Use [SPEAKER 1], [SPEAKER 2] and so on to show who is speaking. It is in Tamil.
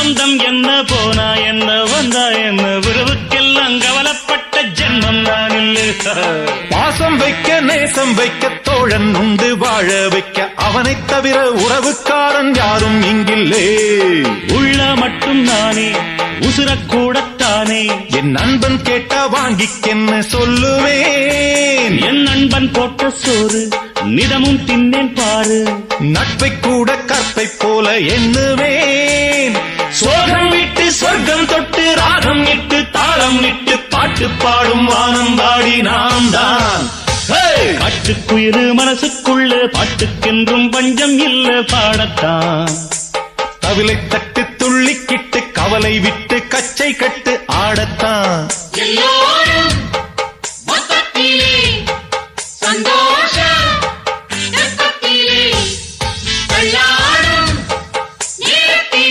[SPEAKER 1] பந்தம் என்ன போனா என்ன வந்தா என்ன உறவுக்கெல்லாம் கவலைப்பட்ட ஜென்மம் நான் இல்லை.
[SPEAKER 2] பாசம் வைக்க நேசம் வைக்க தோழன் உண்டு வாழ வைக்க அவனைத் தவிர உறவுக்காரன் யாரும் இங்கில்லே.
[SPEAKER 1] உள்ள மட்டும் நானே உசுரக்கூடத்தானே
[SPEAKER 2] என் நண்பன் கேட்டா வாங்கிக்கென்னு சொல்லுவேன்.
[SPEAKER 1] என் நண்பன் போட்ட சோறு நிதமும் தின்னேன் பாரு.
[SPEAKER 2] நட்பை கூட கற்பை போல எண்ணுவேன்.
[SPEAKER 1] சோகம் விட்டு சொர்க்கம் தொட்டு ராகம் இட்டு தாளம் இட்டு பாட்டு பாடும் வானம் பாடி நாம் தான். பாட்டுக்குயிரு மனசுக்குள்ள பாட்டுக்கென்றும் பஞ்சம் இல்ல பாடத்தான்.
[SPEAKER 2] தவிலை தட்டு துள்ளிக்கிட்டு கவலை விட்டு கச்சை கட்டு ஆடத்தான்.
[SPEAKER 3] எல்லோரும்